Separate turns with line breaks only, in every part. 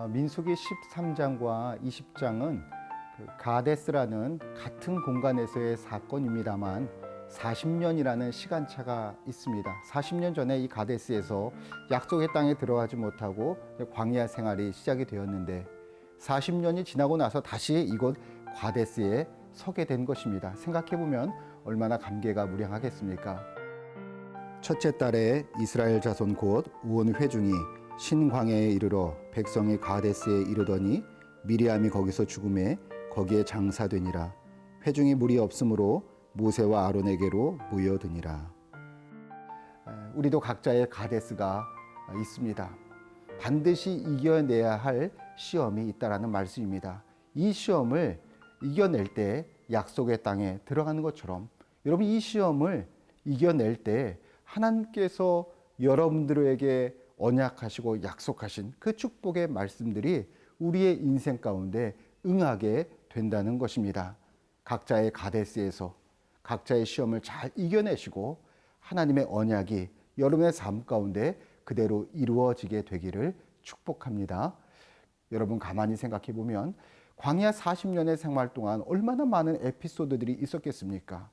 민수기 13장과 20장은 가데스라는 같은 공간에서의 사건입니다만 40년이라는 시간차가 있습니다. 40년 전에 이 가데스에서 약속의 땅에 들어가지 못하고 광야 생활이 시작이 되었는데 40년이 지나고 나서 다시 이곳 가데스에 서게 된 것입니다. 생각해보면 얼마나 감개가 무량하겠습니까? 첫째 달에 이스라엘 자손 곧 온 회중이 신광야에 이르러 백성이 가데스에 이르더니 미리암이 거기서 죽음에 거기에 장사되니라. 회중이 물이 없으므로 모세와 아론에게로 모여드니라. 우리도 각자의 가데스가 있습니다. 반드시 이겨내야 할 시험이 있다라는 말씀입니다. 이 시험을 이겨낼 때 약속의 땅에 들어가는 것처럼 여러분 이 시험을 이겨낼 때 하나님께서 여러분들에게 언약하시고 약속하신 그 축복의 말씀들이 우리의 인생 가운데 응하게 된다는 것입니다. 각자의 가데스에서 각자의 시험을 잘 이겨내시고 하나님의 언약이 여러분의 삶 가운데 그대로 이루어지게 되기를 축복합니다. 여러분 가만히 생각해 보면 광야 40년의 생활 동안 얼마나 많은 에피소드들이 있었겠습니까?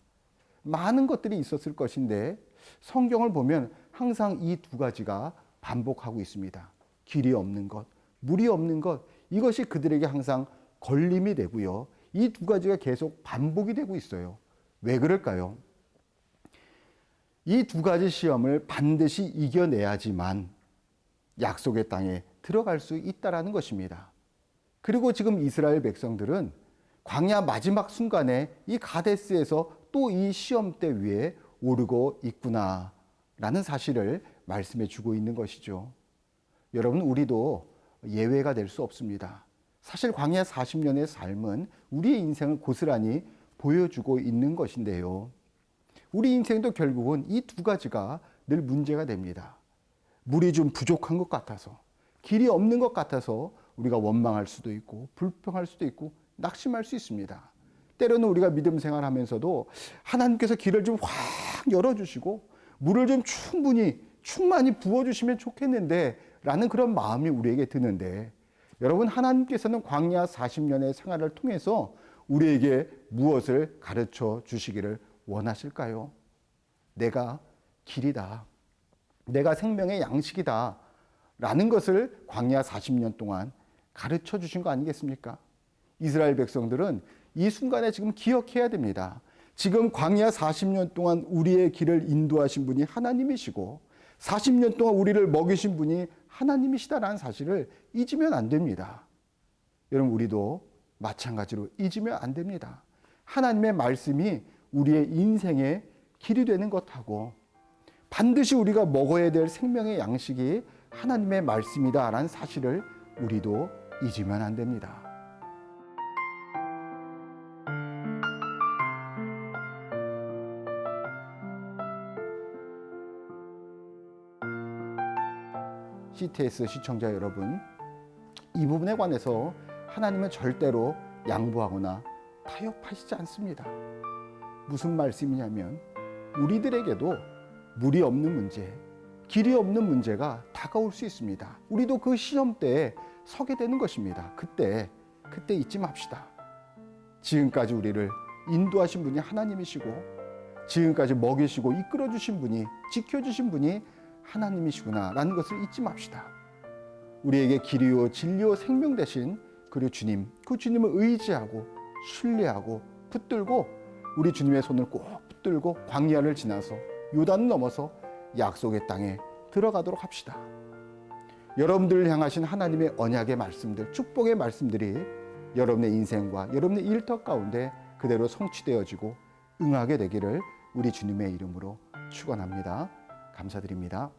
많은 것들이 있었을 것인데 성경을 보면 항상 이 두 가지가 반복하고 있습니다. 길이 없는 것, 물이 없는 것, 이것이 그들에게 항상 걸림이 되고요. 이 두 가지가 계속 반복이 되고 있어요. 왜 그럴까요? 이 두 가지 시험을 반드시 이겨내야지만 약속의 땅에 들어갈 수 있다라는 것입니다. 그리고 지금 이스라엘 백성들은 광야 마지막 순간에 이 가데스에서 또 이 시험대 위에 오르고 있구나라는 사실을 말씀해 주고 있는 것이죠. 여러분, 우리도 예외가 될 수 없습니다. 사실 광야 40년의 삶은 우리의 인생을 고스란히 보여주고 있는 것인데요. 우리 인생도 결국은 이 두 가지가 늘 문제가 됩니다. 물이 좀 부족한 것 같아서, 길이 없는 것 같아서 우리가 원망할 수도 있고 불평할 수도 있고 낙심할 수 있습니다. 때로는 우리가 믿음 생활하면서도 하나님께서 길을 좀 확 열어주시고 물을 좀 충만히 부어주시면 좋겠는데 라는 그런 마음이 우리에게 드는데, 여러분 하나님께서는 광야 40년의 생활을 통해서 우리에게 무엇을 가르쳐 주시기를 원하실까요? 내가 길이다, 내가 생명의 양식이다 라는 것을 광야 40년 동안 가르쳐 주신 거 아니겠습니까? 이스라엘 백성들은 이 순간에 지금 기억해야 됩니다. 지금 광야 40년 동안 우리의 길을 인도하신 분이 하나님이시고 40년 동안 우리를 먹이신 분이 하나님이시다라는 사실을 잊으면 안 됩니다. 여러분 우리도 마찬가지로 잊으면 안 됩니다. 하나님의 말씀이 우리의 인생의 길이 되는 것하고 반드시 우리가 먹어야 될 생명의 양식이 하나님의 말씀이다라는 사실을 우리도 잊으면 안 됩니다. CTS 시청자 여러분, 이 부분에 관해서 하나님은 절대로 양보하거나 타협하시지 않습니다. 무슨 말씀이냐면 우리들에게도 물이 없는 문제, 길이 없는 문제가 다가올 수 있습니다. 우리도 그 시험 때에 서게 되는 것입니다. 그때 잊지 맙시다. 지금까지 우리를 인도하신 분이 하나님이시고 지금까지 먹이시고 이끌어주신 분이, 지켜주신 분이 하나님이시구나 라는 것을 잊지 맙시다. 우리에게 길이요 진리요 생명 되신 그리고 주님, 그 주님을 의지하고 신뢰하고 붙들고 우리 주님의 손을 꼭 붙들고 광야를 지나서 요단을 넘어서 약속의 땅에 들어가도록 합시다. 여러분들을 향하신 하나님의 언약의 말씀들, 축복의 말씀들이 여러분의 인생과 여러분의 일터 가운데 그대로 성취되어지고 응하게 되기를 우리 주님의 이름으로 축원합니다. 감사드립니다.